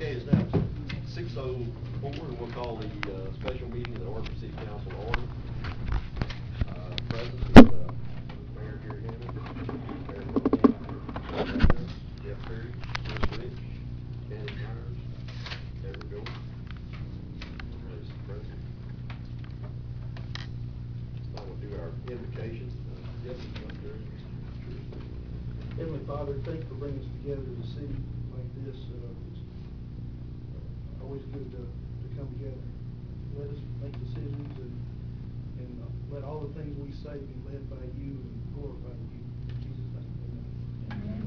Okay, it's now 6:04, and we'll call the special meeting of the Aubrey City Council to order. Present is Mayor Gary Hammond, Mayor Wilson, Jeff Perry, Chris Rich, Candy Myers, David Gold, as President. So we'll do our invocation. Jeff, Heavenly Father, thank you for bringing us together as a city like this. It's always good to come together. Let us make decisions and let all the things we say be led by you and glorify you. In Jesus' name, amen.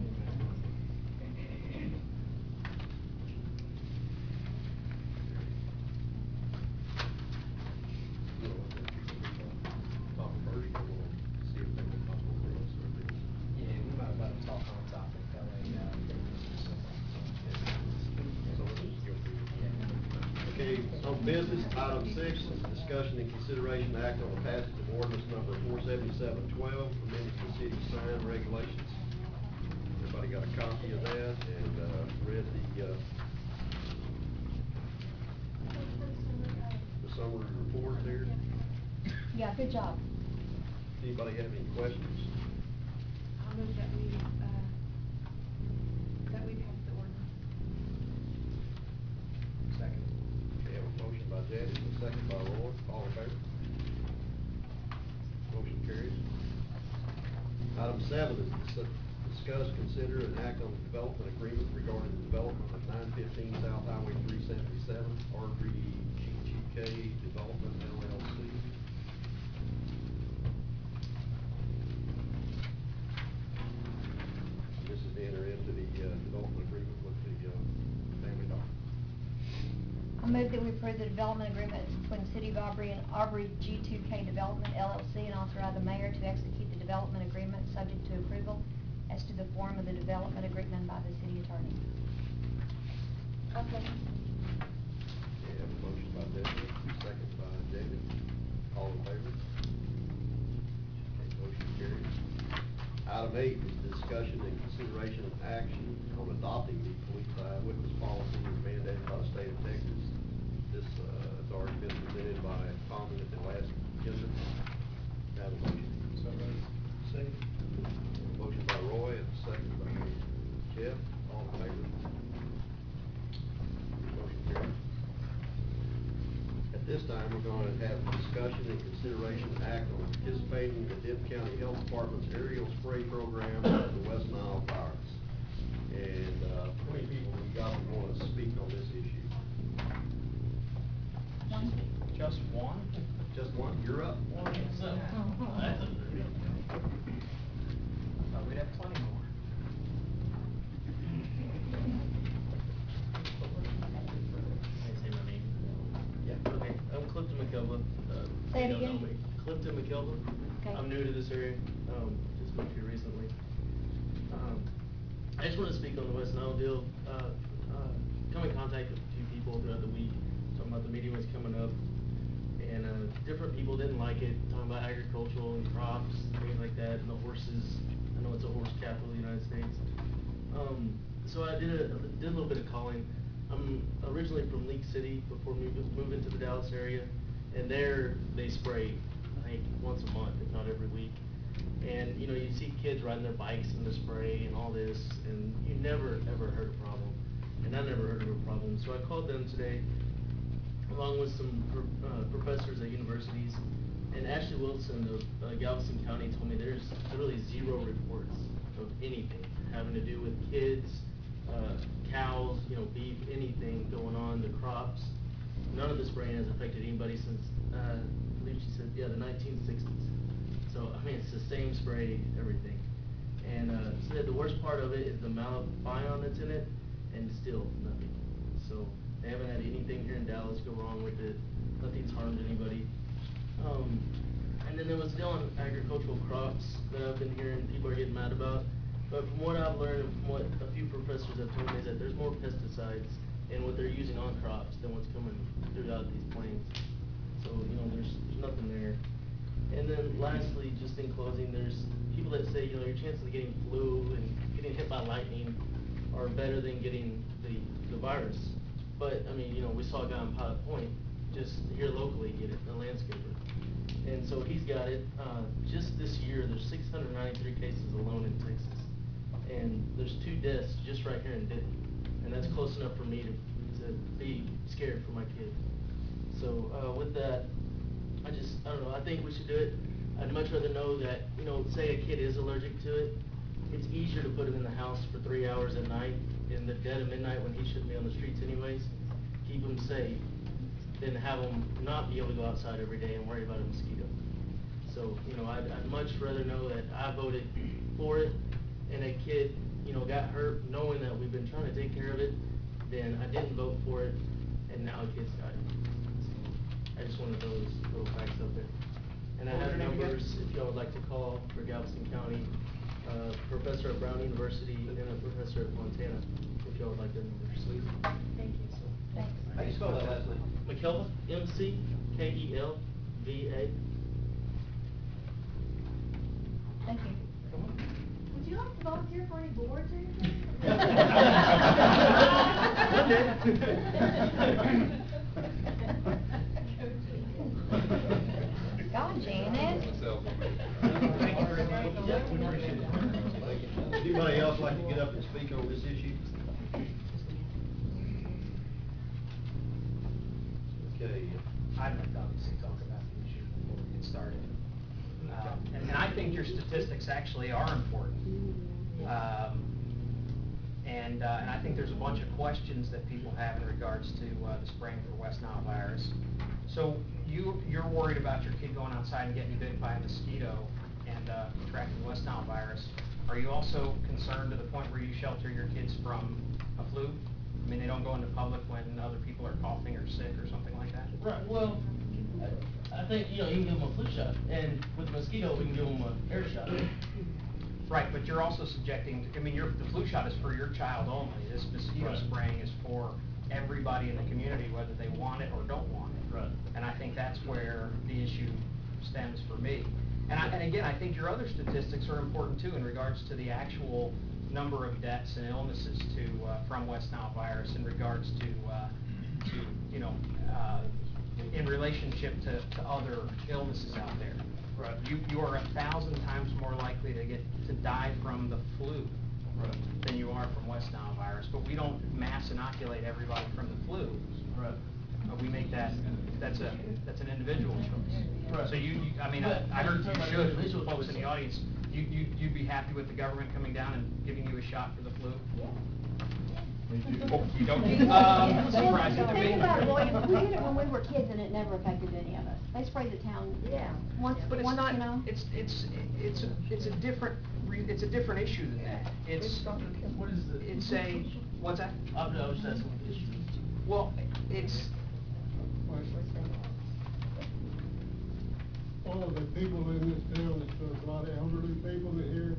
Business, item 6 is discussion and consideration to act on the passage of ordinance number 47712, amending the city sign regulations. Everybody got a copy of that and read the summary report there? Yeah, good job. Anybody have any questions? I'll move that we pass the ordinance. Second. We have a motion by Janice and a second by Roy. All in favor? Motion carries. Item 7 is discuss, consider, and act on the development agreement regarding the development of 915 South Highway 377, Aubrey City Development, LLC. This is to enter into the development agreement with the family doctor. I move that we approve the development agreement between the City of Aubrey and Aubrey G2K Development LLC and authorize the mayor to execute the development agreement subject to approval as to the form of the development agreement by the city attorney. Okay. We have a motion by Debbie, second by David. All in favor? Okay, motion carries. Item 8 is discussion and consideration of action on adopting the police eyewitness policy mandated by the state of Texas. This has already been presented by Tommy at the last agenda. Have a motion. Second. Motion by Roy and second by Jeff. All in favor? Motion carries. At this time, we're going to have discussion and consideration to act on participating in the Denton County Health Department's aerial spray program of the West Nile virus. And how many people we got that want to speak on this issue? One. Just one? Just one? You're up. One. So, that's a thought we'd have plenty more. Can I say my name? Yeah. Okay, I'm Clifton McKelvey. Say it You don't know again. me. Clifton McKelvey. Okay. I'm new to this area, just moved here recently. I just want to speak on the West Nile deal. Come in contact with a few people throughout the week, talking about the meeting was coming up, and different people didn't like it, talking about agricultural and crops, things like that, and the horses. I know it's a horse capital of the United States. So I did a little bit of calling. I'm originally from League City before moving to the Dallas area, and there they spray, I think, once a month, if not every week. And you know, you see kids riding their bikes in the spray and all this, and you never ever heard a problem. And I never heard of a problem. So I called them today, along with some professors at universities. And Ashley Wilson of Galveston County told me there's literally 0 reports of anything having to do with kids, cows, you know, beef, anything going on, the crops. None of the spraying has affected anybody since, I believe she said, yeah, the 1960s. So, I mean, it's the same spray, everything. And said the worst part of it is the malathion that's in it, and still nothing. So, they haven't had anything here in Dallas go wrong with it. Nothing's harmed anybody. And then there was still on agricultural crops that I've been hearing people are getting mad about. But from what I've learned and from what a few professors have told me is that there's more pesticides in what they're using on crops than what's coming throughout these plains. So, you know, there's nothing there. And then lastly, just in closing, there's people that say, you know, your chances of getting flu and getting hit by lightning are better than getting the virus. But, I mean, you know, we saw a guy in Pilot Point, just here locally get it, a landscaper. And so he's got it, just this year, there's 693 cases alone in Texas. And there's 2 deaths just right here in Denton. And that's close enough for me to be scared for my kid. So, with that, I don't know, I think we should do it. I'd much rather know that, you know, say a kid is allergic to it, it's easier to put him in the house for 3 hours at night, in the dead of midnight when he shouldn't be on the streets anyways, keep him safe, than have him not be able to go outside every day and worry about a mosquito. So, you know, I'd much rather know that I voted for it, and a kid, you know, got hurt knowing that we've been trying to take care of it, than I didn't vote for it, and now a kid's died. I just wanted those little facts out there. And I have numbers, if y'all would like to call for Galveston County, professor at Brown University and a professor at Montana, if y'all would like their numbers. Thank you. Thanks. How do you spell that last name? McKelva, M-C-K-E-L-V-A. Thank you. Would you like to volunteer for any boards or anything? God, Janet. Thank you very much. Yeah, we appreciate it. Would anybody else like to get up and speak on this issue? Okay. I'd like to obviously talk about the issue before we get started. And I think your statistics actually are important. And I think there's a bunch of questions that people have in regards to the spraying for West Nile virus. So you're worried about your kid going outside and getting bit by a mosquito and contracting West Nile virus. Are you also concerned to the point where you shelter your kids from a flu? I mean, they don't go into public when other people are coughing or sick or something like that? Right, well, I think, you know, you can give them a flu shot, and with the mosquito, we can give them a air shot. Right, but you're also subjecting, I mean, the flu shot is for your child only. This mosquito Right. spraying is for everybody in the community, whether they want it or don't want it. Right. And I think that's where the issue stems for me. And again, I think your other statistics are important too in regards to the actual number of deaths and illnesses from West Nile virus in regards to you know, in relationship to other illnesses out there. Right. You are 1,000 times more likely to die from the flu Right. than you are from West Nile virus, but we don't mass inoculate everybody from the flu. Right. We make that's an individual choice. Right. So I mean, But I heard talking you about should, individual folks in the choice. audience, you'd be happy with the government coming down and giving you a shot for the flu? Oh, you don't? Surprising to me. Think about it, William, we did it when we were kids and it never affected any of us. They sprayed the town, once, But it's once, not, you know. it's a different issue than that. What is the? It's a, what's that? I was just asking what the issue is. Well, it's, All of the people in this town, there's a lot of elderly people in here,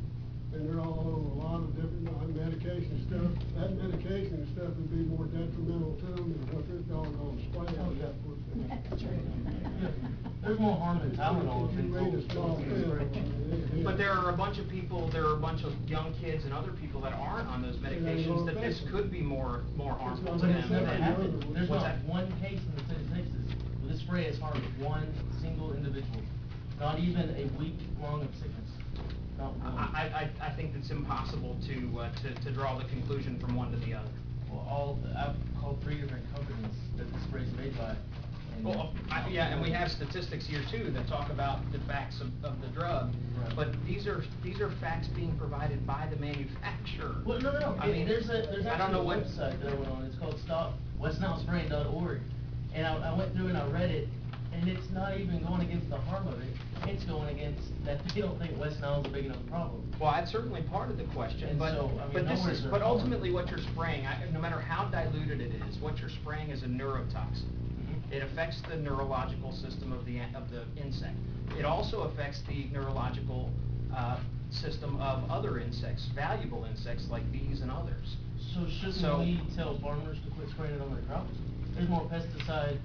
and they're all on a lot of different medication stuff. That medication stuff would be more detrimental to them than what this doggone spray on that would be. There's more harm than Tylenol. If you read a small pill. but there are a bunch of people, there are a bunch of young kids and other people that aren't on those medications, that this could be more harmful to But it's them never than. happened. There's What's not that? one case in the state of Texas where this spray has harmed one single individual. Not even a week long of sickness. Not one. I think it's impossible to draw the conclusion from one to the other. Well, I've called 3 different companies that the spray's made by. and- Well, yeah, and we have statistics here too that talk about the facts of the drug, Right. but these are facts being provided by the manufacturer. Well, no. I mean, There's I don't actually know a what website that I went on. It's called stopwestnilespraying.org. And I went through and I read it, and it's not even going against the harm of it. It's going against that they don't think West Nile's a big enough problem. Well, that's certainly part of the question, And but, so, I mean, but this nowhere is, is there but harm. ultimately what you're spraying, no matter how diluted it is, what you're spraying is a neurotoxin. Mhm. It affects the neurological system of the insect. It also affects the neurological, system of other insects, valuable insects like bees and others. So shouldn't So- we tell farmers to quit spraying it on their crops? There's more pesticide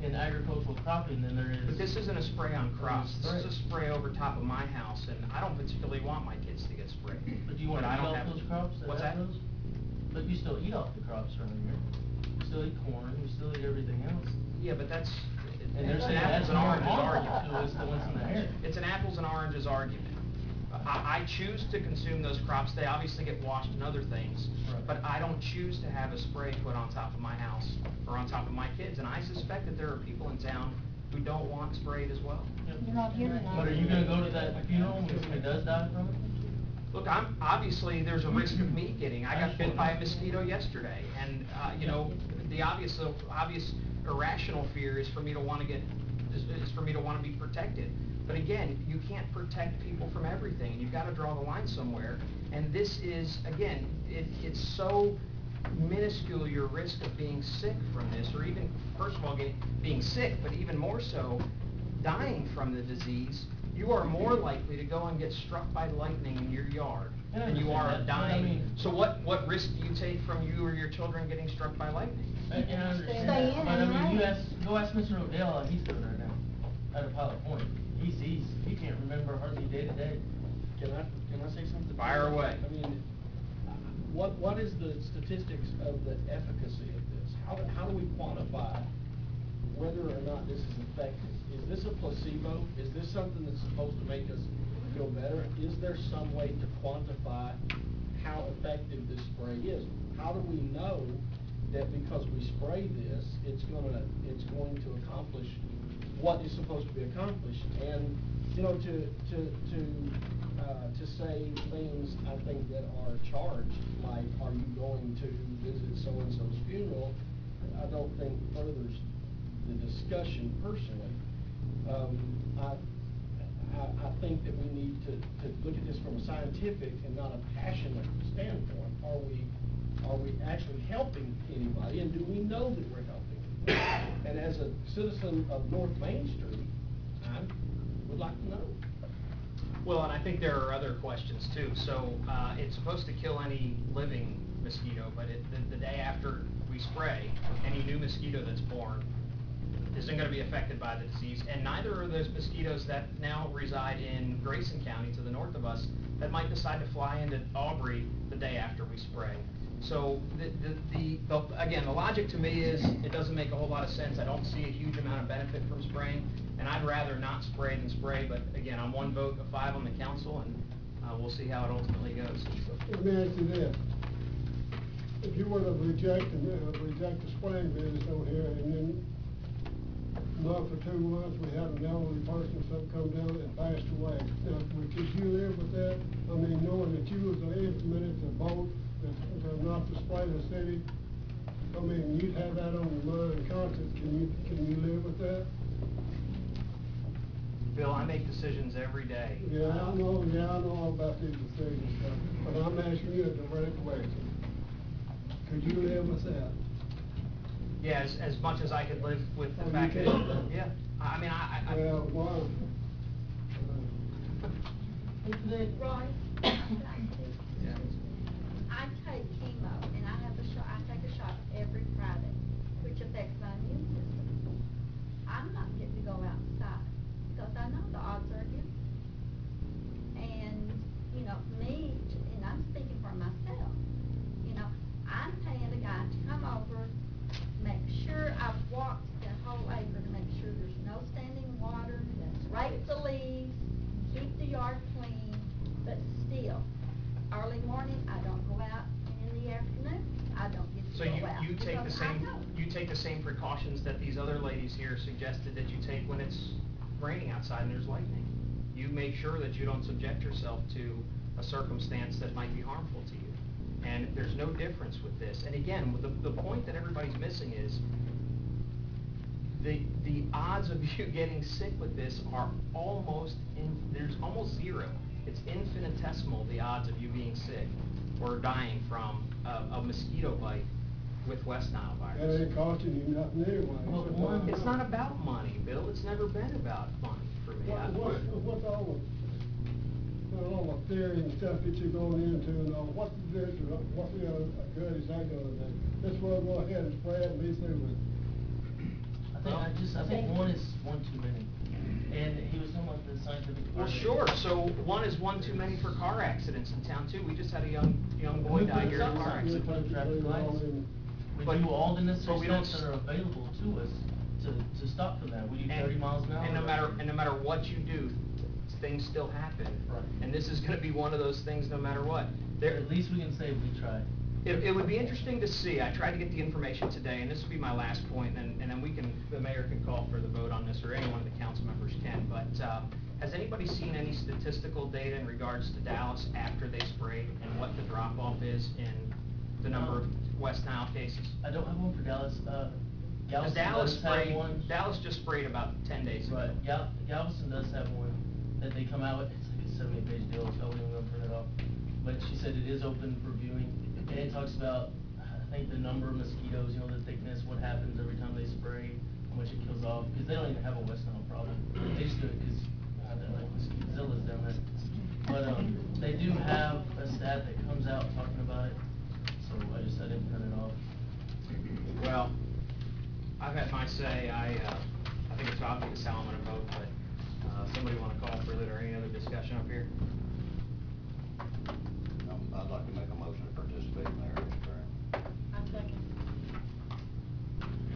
in agricultural cropping than there is. But this isn't a spray on crops, this is a Spray. spray over top of my house, and I don't particularly want my kids to get sprayed. But do you want to I eat don't off have- those crops that What's have that? those? But you still eat off the crops around here. still eat corn, we still eat everything else. Yeah, but that's, And they're it's an saying apples that's and more oranges harmful argument. to us than what's in the air. It's an apples and oranges argument. I choose to consume those crops, they obviously get washed and other things, Right. but I don't choose to have a spray put on top of my house or on top of my kids, and I suspect that there are people in town who don't want sprayed as well. You're not here tonight. But are you gonna go to that funeral when somebody does die from it? Look, obviously, there's a risk of me getting, I got bit by a mosquito yesterday, and, you know, the obvious irrational fear is for me to wanna be protected. But again, you can't protect people from everything, and you've gotta draw the line somewhere, and this is, again, it's so minuscule your risk of being sick from this, or even, first of all, being sick, but even more so, dying from the disease. You are more likely to go and get struck by lightning in your yard Yeah, I than you are understand that, but I dying. mean- So what risk do you take from you or your children getting struck by lightning? And I understand Stay that, in, but I mean, right? go ask Mr. Odell how he's doing right now, at a Pilot Point. He can't remember hardly day to day. Can I say something? Fire away. I mean, what is the statistics of the efficacy of this? How do we quantify whether or not this is effective? Is this a placebo? Is this something that's supposed to make us feel better? Is there some way to quantify how effective this spray is? How do we know that because we spray this, it's going to accomplish what is supposed to be accomplished? And, you know, to say things, I think, that are charged, like, are you going to visit so-and-so's funeral, I don't think furthers the discussion personally. I think that we need to look at this from a scientific and not a passionate standpoint. Are we actually helping anybody, and do we know that we're helping anybody? And as a citizen of North Main Street, I would like to know. Well, and I think there are other questions too. So, it's supposed to kill any living mosquito, but the day after we spray, any new mosquito that's born isn't gonna be affected by the disease, and neither are those mosquitoes that now reside in Grayson County to the north of us that might decide to fly into Aubrey the day after we spray. So, again, the logic to me is, it doesn't make a whole lot of sense. I don't see a huge amount of benefit from spraying, and I'd rather not spray than spray, but again, I'm one vote of 5 on the council, and we'll see how it ultimately goes. Let me ask you this. If you were to reject the spraying business over here, and then month or 2 months, we had an elderly person or something come down and passed away. Now, could you live with that? I mean, knowing that you was implemented to vote, not to spray the city? I mean, you'd have that on your mind and conscience. Can you live with that? Bill, I make decisions every day. Yeah, I know all about these decisions, but I'm asking you a direct question. Could you live with that? Yeah, as much as I could live with the Oh, you fact that, can? yeah, I mean, I. Well, why? Roy? Yeah. I take chemo, and I take a shot every Friday, which affects my immune system. I'm not getting to go outside, because I know the odds are against me. And, you know, and I'm speaking for myself, you know, I'm paying a guy to come over, make sure I've walked that whole acre to make sure there's no standing water, rake the leaves, keep the yard clean, but still, early morning, I don't go out, and in the afternoon, I don't get So to go out. you take the because I same, know. you take the same precautions that these other ladies here suggested that you take when it's raining outside and there's lightning. You make sure that you don't subject yourself to a circumstance that might be harmful to you. And there's no difference with this. And again, the point that everybody's missing is, the odds of you getting sick with this are there's almost zero. It's infinitesimal, the odds of you being sick or dying from a mosquito bite with West Nile That virus. ain't costing you nothing anyway. Well, It's not about money, Bill. It's never been about money for me. What's all the theory and stuff that you're going into, and all, what's the good is that gonna do? This will go ahead and spread and be through with it. I think one is one too many. And he was talking about the scientific. Well, part of it. sure. So one is one too many for car accidents in town too. We just had a young boy die here in a car accident. Put up traffic lights. We But- do all the but necessary we don't steps that are available to us to stop from that. We do 30 miles an hour. And no matter what you do, things still happen. Right. And this is gonna be one of those things no matter what. At least we can say we tried. It would be interesting to see, I tried to get the information today, and this will be my last point, and then the mayor can call for the vote on this, or any one of the council members can, but, has anybody seen any statistical data in regards to Dallas after they sprayed, and what the drop-off is in the number of West Nile cases? I don't have one for Dallas. Because Galveston does have one. Dallas just sprayed about 10 days ago. Right, Galveston does have one that they come out with. It's like a 70-page deal, so I wouldn't even print it off. But she said it is open for viewing, and it talks about, I think, the number of mosquitoes, the thickness, what happens every time they spray, how much it kills off, because they don't even have a West Nile problem. They just do it because, they're like mosquitoes down there. But, they do have a stat that comes out talking about it, so I didn't print it off. Well, I've had my say, I think it's obvious how I'm gonna vote, but, somebody wanna call for it, or any other discussion up here? I'd like to make a motion to participate in the area spraying. I second.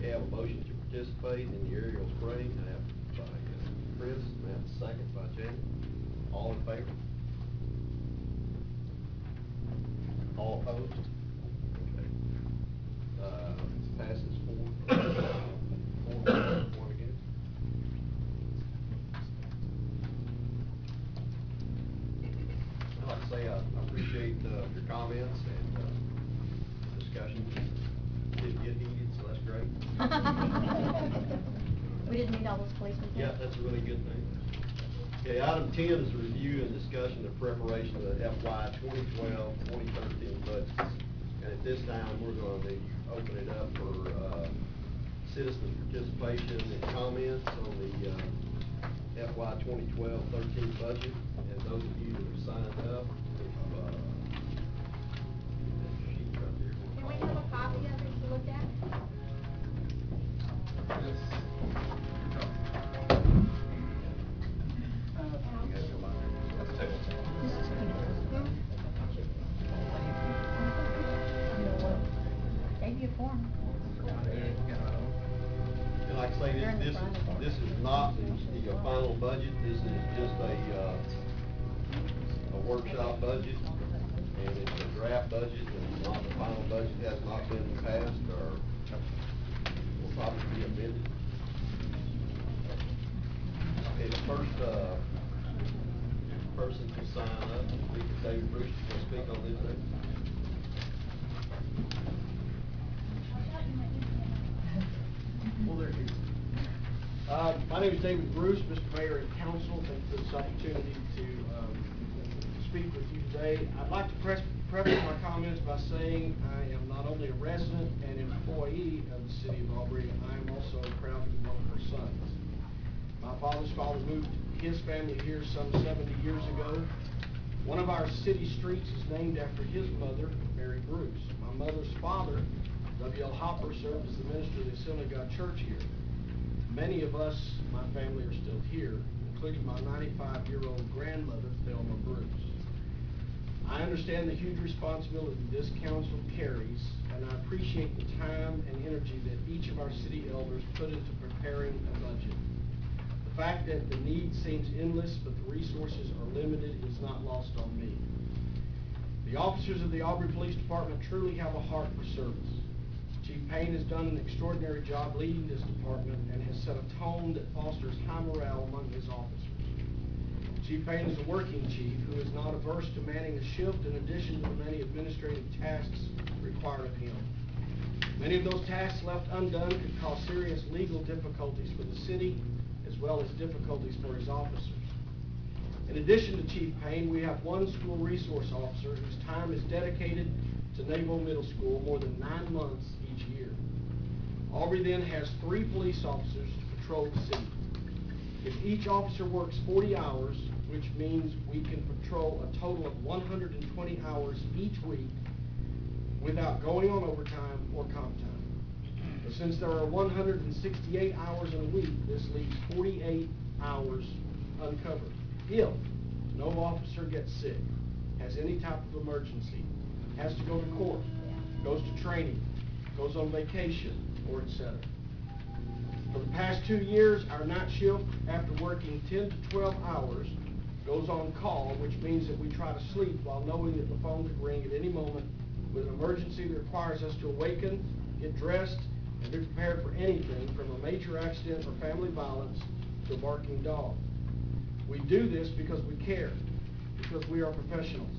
We have a motion to participate in the aerial spraying, I have by Chris, and I have a second by Janet. All in favor? All opposed? Okay. Passes 4, 1 against. I'd like to say, I appreciate, your comments and, discussion. Didn't get heated, so that's great. We didn't need all those policemen. Yeah, that's a really good thing. Okay, item 10 is a review and discussion of preparation of the FY 2012-2013 budgets. And at this time, we're going to open it up for citizen participation and comments on the FY 2012-13 budget. And those of you that have signed up, sheet right there. Can we have a copy of it to look at? Gave you a form. And like I say, this is not the final budget, this is just a workshop budget, and it's a draft budget, and not the final budget, has not been passed, or will probably be amended. Okay, the first, person to sign up, Speaker David Bruce, will speak on this thing. Well, there you go. My name is David Bruce, Mr. Mayor and Council. Thank you for this opportunity to speak with you today. I'd like to preface my comments by saying I am not only a resident and employee of the city of Aubrey, I am also proud to be one of her sons. My father's father moved his family here some 70 years ago. One of our city streets is named after his mother, Mary Bruce. My mother's father, W.L. Hopper, served as the minister of the Assembly of God Church here. Many of us, my family, are still here, including my 95-year-old grandmother, Thelma Bruce. I understand the huge responsibility this council carries, and I appreciate the time and energy that each of our city elders put into preparing a budget. The fact that the need seems endless, but the resources are limited, is not lost on me. The officers of the Aubrey Police Department truly have a heart for service. Chief Payne has done an extraordinary job leading this department and has set a tone that fosters high morale among his officers. Chief Payne is a working chief who is not averse to manning a shift in addition to the many administrative tasks required of him. Many of those tasks left undone could cause serious legal difficulties for the city, as well as difficulties for his officers. In addition to Chief Payne, we have one school resource officer whose time is dedicated to Naval Middle School more than 9 months each year. Aubrey then has 3 police officers to patrol the city. If each officer works 40 hours, which means we can patrol a total of 120 hours each week without going on overtime or comp time. But since there are 168 hours in a week, this leaves 48 hours uncovered. If no officer gets sick, has any type of emergency, has to go to court, goes to training, goes on vacation, or et cetera. For the past 2 years, our night shift, after working 10 to 12 hours, goes on call, which means that we try to sleep while knowing that the phone could ring at any moment with an emergency that requires us to awaken, get dressed, and be prepared for anything from a major accident or family violence to a barking dog. We do this because we care, because we are professionals.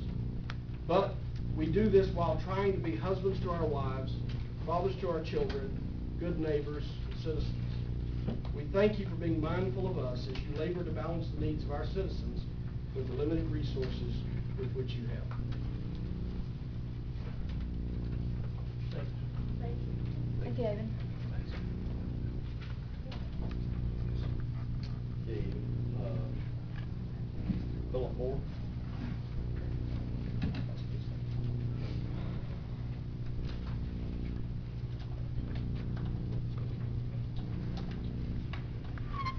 But we do this while trying to be husbands to our wives, fathers to our children, good neighbors, and citizens. We thank you for being mindful of us as you labor to balance the needs of our citizens with the limited resources with which you help. Thank you, Evan. The, Philip Moore.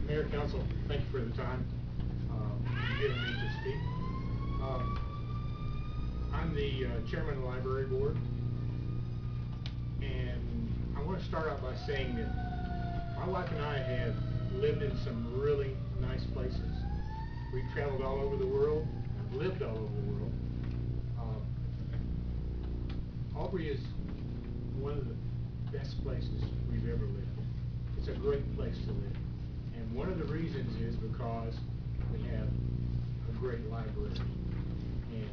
Mayor, Council, thank you for the time giving me to speak. I'm the chairman of the library board, and I want to start out by saying that my wife and I have lived in some really nice places. We've traveled all over the world. I've lived all over the world. Aubrey is one of the best places we've ever lived. It's a great place to live. And one of the reasons is because we have a great library. And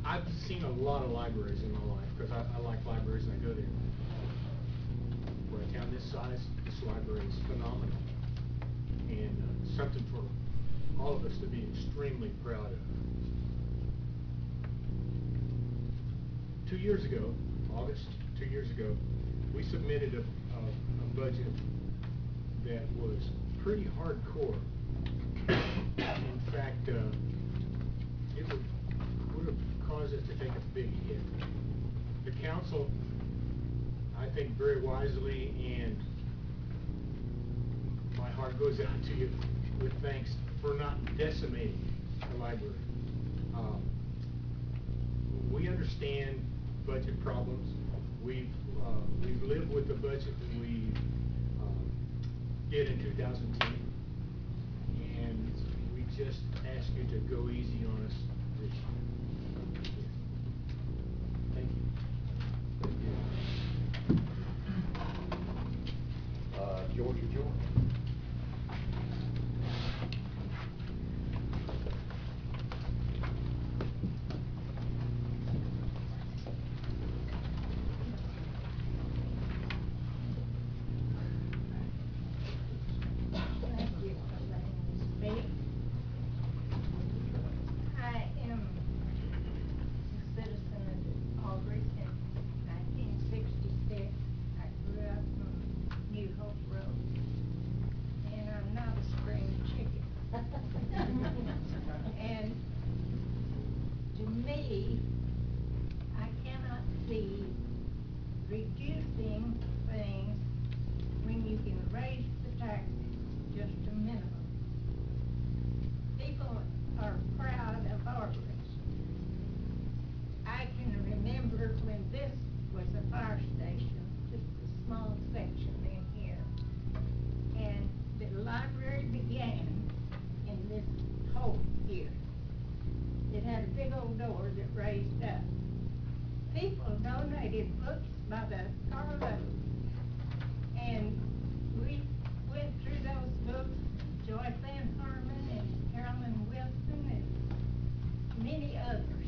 I've seen a lot of libraries in my life because I like libraries and I go there. For a town this size, this library is phenomenal. And something for all of us to be extremely proud of. 2 years ago, August 2 years ago, we submitted a budget that was pretty hardcore. In fact, it would have caused us to take a big hit. The council, I think very wisely, and my heart goes out to you with thanks for not decimating the library. We understand budget problems. We've lived with the budget that we did in 2010, and we just ask you to go easy on us this year. Thank you. Georgia George. Thank you for letting me speak. I am a citizen of Aubrey since 1966. I grew up on New Hope Road, and I'm not a spring chicken. And to me, I cannot see reducing things when you can raise the taxes just a minimum. People are proud of Aubrey. I can remember when this was a fire station, just a small section in here. And the library began in this hole here. It had a big old door that raised up. People donated books by the carload. And we went through those books, Joy Van Harmon and Carolyn Wilson and many others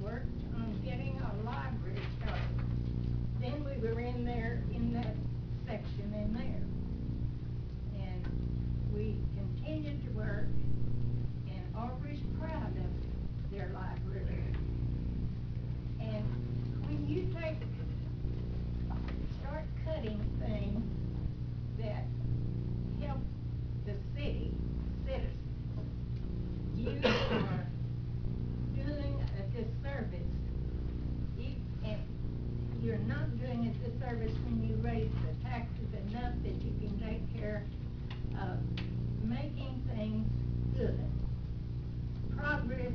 worked on getting our library started. Then we were in there, in that section in there. And we continued to work, and Aubrey's proud of their library. And when you start cutting things that help the city citizens, you are doing a disservice. And you're not doing a disservice when you raise the taxes enough that you can take care of making things good. Progress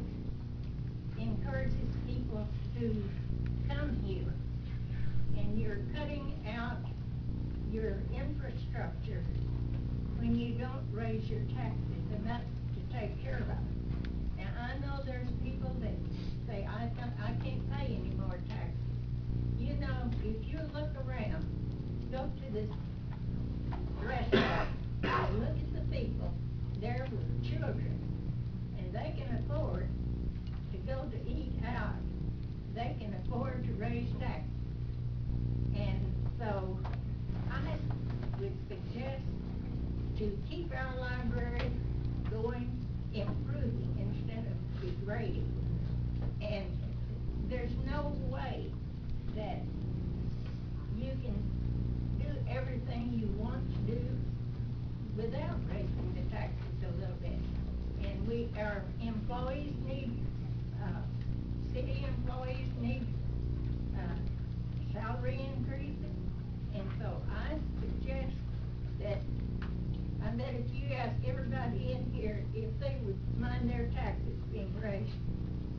this restaurant, and look at the people there with children, and they can afford to go to eat out. They can afford to raise taxes. And so I would suggest to keep our library going, improving instead of degrading. And there's no way that you can do everything you want to do without raising the taxes a little bit. And our employees need, city employees need, salary increases. And so I suggest that, I bet if you ask everybody in here if they would mind their taxes being raised,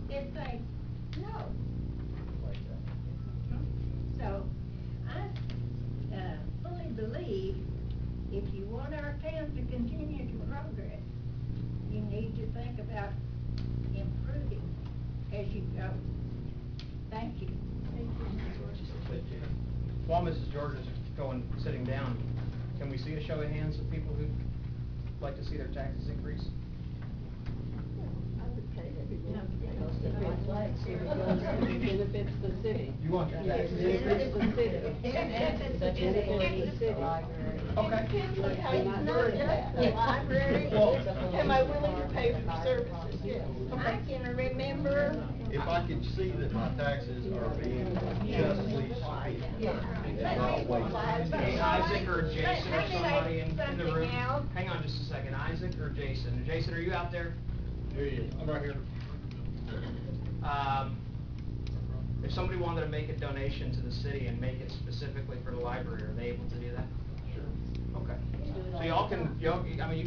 they'd say, no. So, I fully believe if you want our town to continue to progress, you need to think about improving as you go. Thank you. While Mrs. George is sitting down, can we see a show of hands of people who'd like to see their taxes increase? I would pay everyone. Benefits the city. You want your taxes Benefits increased? the city. Benefits the city. Benefits the city. Okay. Depends on how you Not word just that. the library. Am I willing to pay for services? Yes. I can remember. If I could see that my taxes are being justly spent and not wasted. Hey, Isaac or Jason or Let me somebody in say the room. something else. Hang on just a second, Isaac or Jason? Jason, are you out there? Here he is. I'm right here. If somebody wanted to make a donation to the city and make it specifically for the library, are they able to do that? Sure. Okay. So y'all can,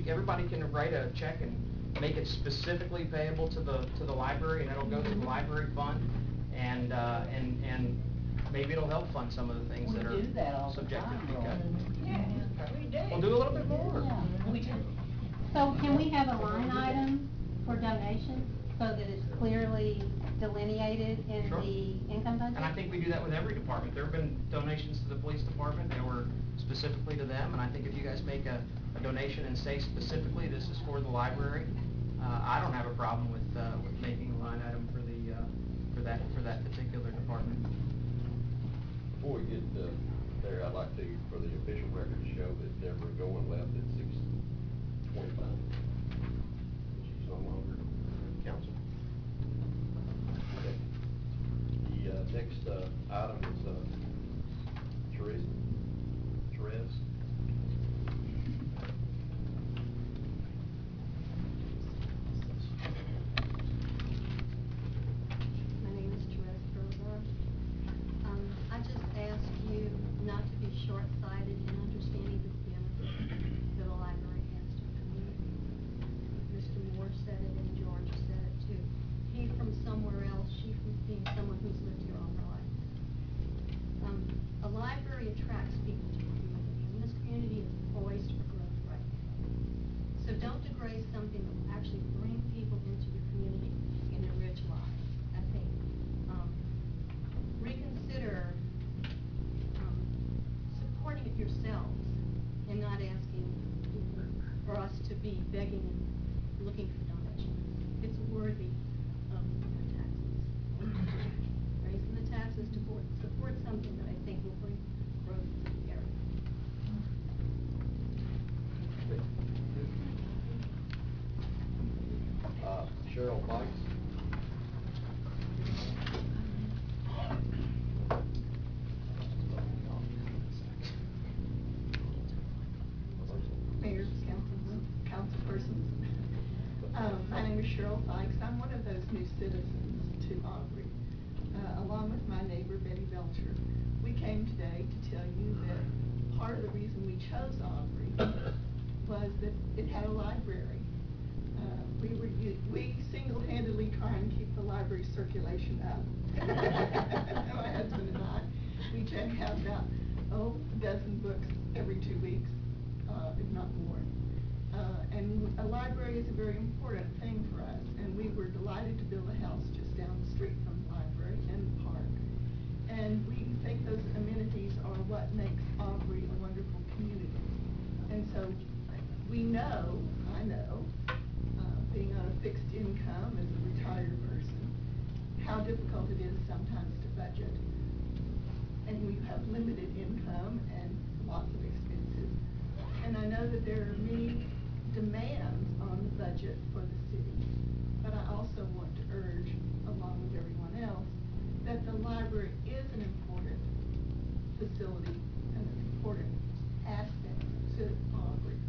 everybody can write a check and make it specifically payable to the library, and it'll go to the library fund, and maybe it'll help fund some of the things that We do that all are the subjectively cut. time, Yeah, we do. We'll do a little bit more. Yeah, we do. So can we have a line item for donations so that it's clearly delineated in Sure. the income budget? And I think we do that with every department. There have been donations to the police department that were specifically to them, and I think if you guys make a donation and say specifically this is for the library, I don't have a problem with making a line item for that particular department. Before we get there, I'd like to, for the official record, show that Deborah Goin left at 6:25. She's no longer council. Okay. The next item is Therese. My name is Therese Berger. I just ask you not to be short-sighted in understanding the benefits that a library has to a community. Mr. Moore said it and George said it too. He from somewhere else, she from being someone who's lived here all her life. A library attracts people to a community, and this community is poised for growth right now. So don't degrade something that will actually bring people into your community and enrich lives. I think reconsider supporting it yourselves and not asking people for us to be begging and looking for donations. It's worthy of your taxes. Raising the taxes to support something that I think will bring growth to the area. Cheryl Bikes. Mayor, councilpersons. My name is Cheryl Fikes. I'm one of those new citizens to Aubrey, along with my neighbor Betty Belcher. We came today to tell you that part of the reason we chose Aubrey was that it had a library. We single-handedly try and keep the library circulation up. My husband and I, we check out about, a dozen books every 2 weeks, if not more. And a library is a very important thing for us, and we were delighted to build a house just down the street from the library in the park. And we think those amenities are what makes Aubrey a wonderful community. And so we know, I know, being on a fixed income as a retired person, how difficult it is sometimes to budget. And we have limited income and lots of expenses. And I know that there are many demands on the budget for the city, but I also want to urge, along with everyone else, that the library is an important facility and an important asset to Aubrey.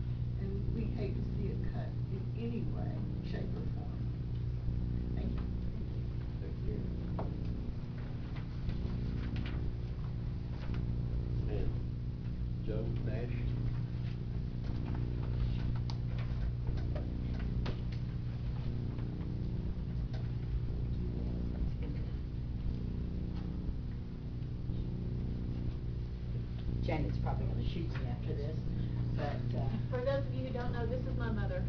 And we hate to see it cut in any way, shape, or form. Thank you. Thank you. And Joe Nash? Janet's probably gonna shoot me after this, but, For those of you who don't know, this is my mother.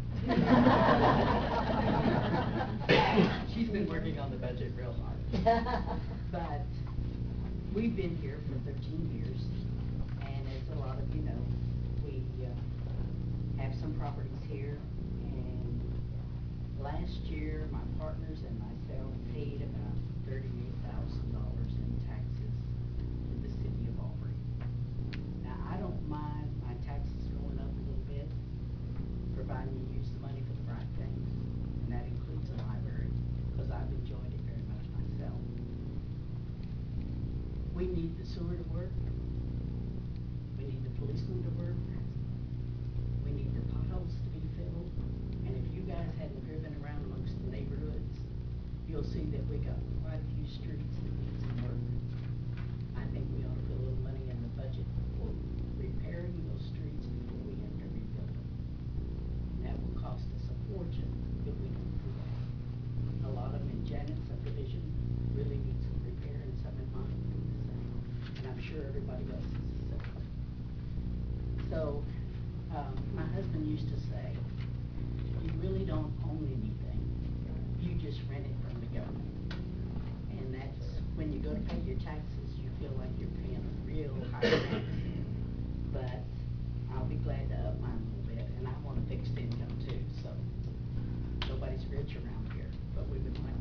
she's been working on the budget real hard. But we've been here for 13 years, and as a lot of you know, we have some properties here, and last year, my partners and myself paid about $38,000 in taxes to the city of Aubrey. Now, I don't mind my taxes going up a little bit, providing you use the money for the right things, and that includes the library, because I've enjoyed it very much myself. We need the sewer to work. We need the policemen to work. We need the potholes to be filled. And if you guys hadn't driven around amongst the neighborhoods, you'll see that we got quite a few streets that need some work. I think we ought to put a little money in the budget for repairing those streets before we have to rebuild them. That will cost us a fortune if we don't do that. A lot of them in Janet's subdivision really need some repair, and some in mine do the same. And I'm sure everybody else is the same. So, my husband used to say, you really don't own anything, you just rent it from the government. And that's, when you go to pay your taxes, you feel like you're paying a real high rent. But I'll be glad to up mine a little bit, and I want a fixed income too, so nobody's rich around here, but we would like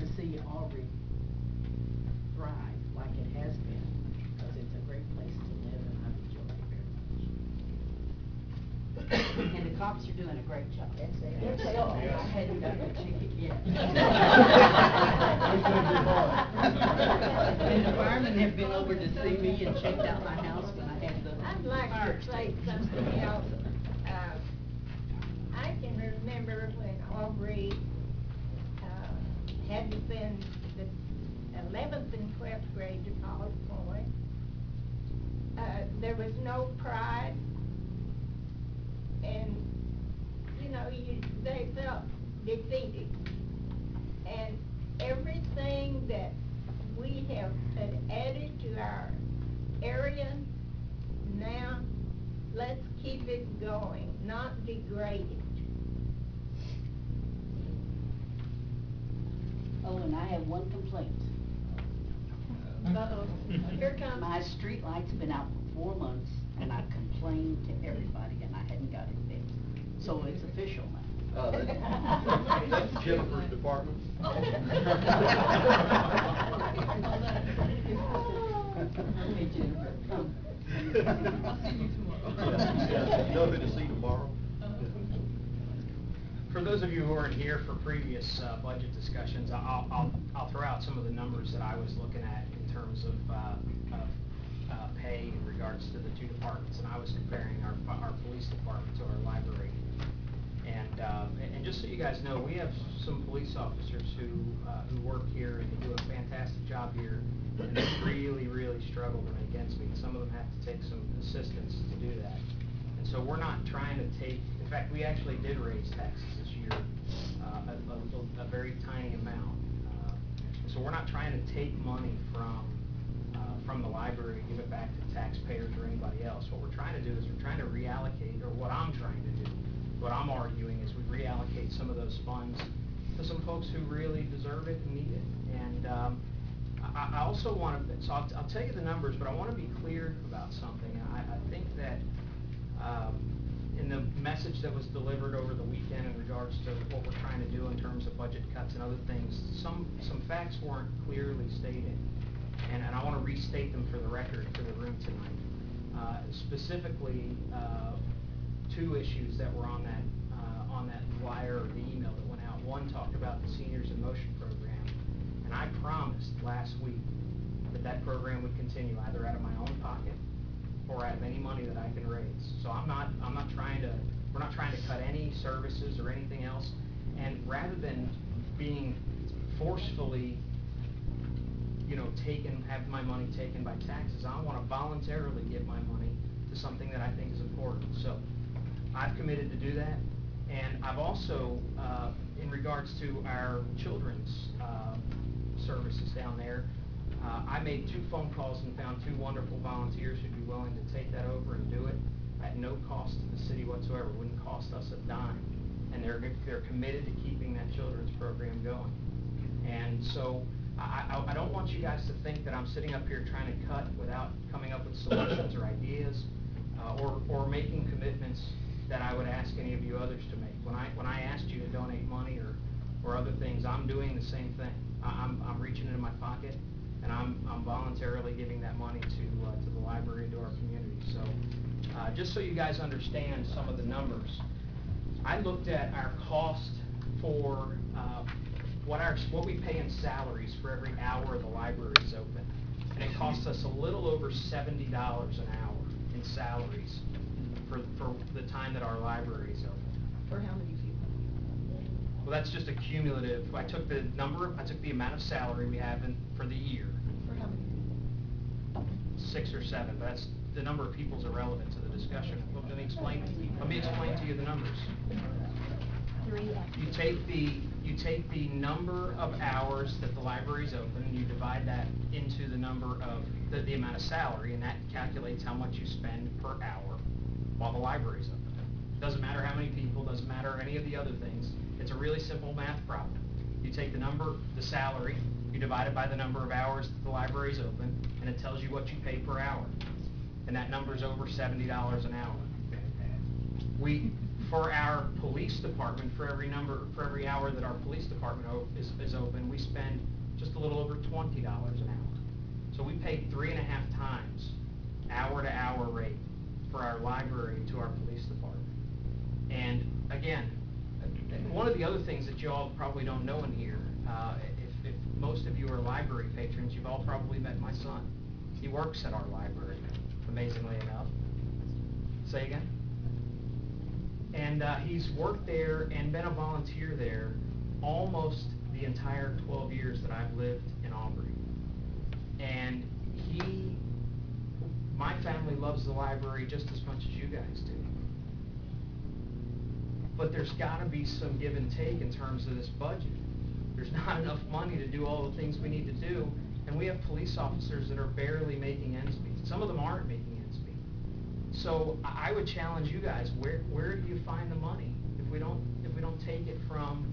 to see Aubrey thrive like it has been, because it's a great place to live, and I've enjoyed it very much. And the cops are doing a great job. Yes, they are. I hadn't gotten a ticket yet. And the firemen have been over to see me and checked out my house when I had the I'd like fire to say extinguisher. something else. I can remember when Aubrey, had to send the 11th and 12th grade to College Point. There was no pride, and, you know, they felt defeated. And everything that we have added to our area now, let's keep it going, not degrade it. Oh, and I have one complaint. Uh-oh, here comes. My street light's been out for 4 months, and I've complained to everybody, and I hadn't got it fixed. So it's official now. That's Jennifer's department. Hey, Jennifer, come. I'll see you tomorrow. Yeah, you know who to see tomorrow? For those of you who weren't here for previous budget discussions, I'll throw out some of the numbers that I was looking at in terms of pay in regards to the two departments, and I was comparing our police department to our library. And just so you guys know, we have some police officers who work here and they do a fantastic job here, and they really, really struggle to make ends meet. Some of them have to take some assistance to do that. And so we're not trying to take, in fact, we actually did raise taxes this year, a very tiny amount. So we're not trying to take money from the library and give it back to taxpayers or anybody else. What we're trying to do is we're trying to reallocate, or what I'm trying to do, what I'm arguing is we reallocate some of those funds to some folks who really deserve it and need it. And I also want to, so I'll tell you the numbers, but I want to be clear about something. I think that in the message that was delivered over the weekend in regards to what we're trying to do in terms of budget cuts and other things, some facts weren't clearly stated. And I want to restate them for the record for the room tonight. Specifically, two issues that were on that flyer or the email that went out. One talked about the Seniors in Motion program, and I promised last week that that program would continue either out of my own pocket or out of any money that I can raise. So we're not trying to cut any services or anything else. And rather than being forcefully, have my money taken by taxes, I want to voluntarily give my money to something that I think is important. So I've committed to do that. And I've also, in regards to our children's services down there, I made 2 phone calls and found 2 wonderful volunteers who'd be willing to take that over and do it at no cost to the city whatsoever. It wouldn't cost us a dime. And they're committed to keeping that children's program going. And so I don't want you guys to think that I'm sitting up here trying to cut without coming up with solutions or ideas or making commitments that I would ask any of you others to make. When I asked you to donate money or other things, I'm doing the same thing. I'm reaching into my pocket and I'm voluntarily giving that money to the library and to our community. So just so you guys understand some of the numbers, I looked at our cost for what we pay in salaries for every hour the library is open, and it costs us a little over $70 an hour in salaries for the time that our library is open. For how many people? Well, that's just a cumulative. I took the amount of salary we have for the year. For how many people? 6 or 7, but that's the number of people is irrelevant to the discussion. Let me explain to you the numbers. 3. You take the number of hours that the library is open, and you divide that into the number of the amount of salary, and that calculates how much you spend per hour while the library is open. Doesn't matter how many people, doesn't matter any of the other things. It's a really simple math problem. You take the salary, you divide it by the number of hours that the library is open, and it tells you what you pay per hour. And that number is over $70 an hour. For our police department, for every hour that our police department is open, we spend just a little over $20 an hour. So we pay 3.5 times hour-to-hour rate for our library to our police department. And again, one of the other things that you all probably don't know in here, if most of you are library patrons, you've all probably met my son. He works at our library, amazingly enough. Say again? And he's worked there and been a volunteer there almost the entire 12 years that I've lived in Aubrey. And my family loves the library just as much as you guys do. But there's got to be some give and take in terms of this budget. There's not enough money to do all the things we need to do, and we have police officers that are barely making ends meet. Some of them aren't making ends meet. So I would challenge you guys, where do you find the money if we don't take it from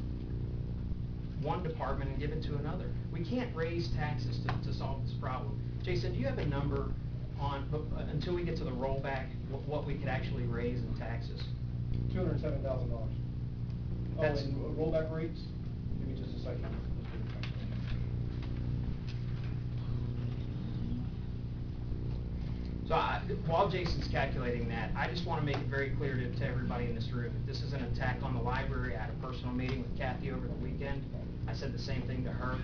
one department and give it to another? We can't raise taxes to solve this problem. Jason, do you have a number on, until we get to the rollback, what we could actually raise in taxes? $207,000. Oh, That's- and rollback rates? Give me just a second. So while Jason's calculating that, I just want to make it very clear to everybody in this room that this is an attack on the library. I had a personal meeting with Kathy over the weekend. I said the same thing to her.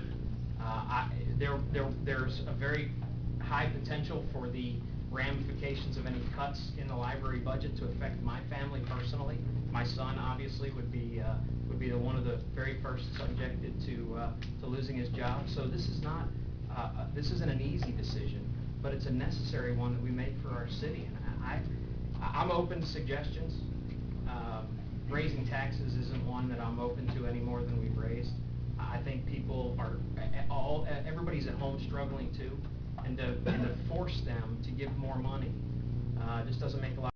There's a very high potential for the ramifications of any cuts in the library budget to affect my family personally. My son obviously would be the one of the very first subjected to losing his job. So this isn't an easy decision, but it's a necessary one that we make for our city. And I'm open to suggestions. Raising taxes isn't one that I'm open to any more than we've raised. I think people everybody's at home struggling too, and to force them to give more money just doesn't make a lot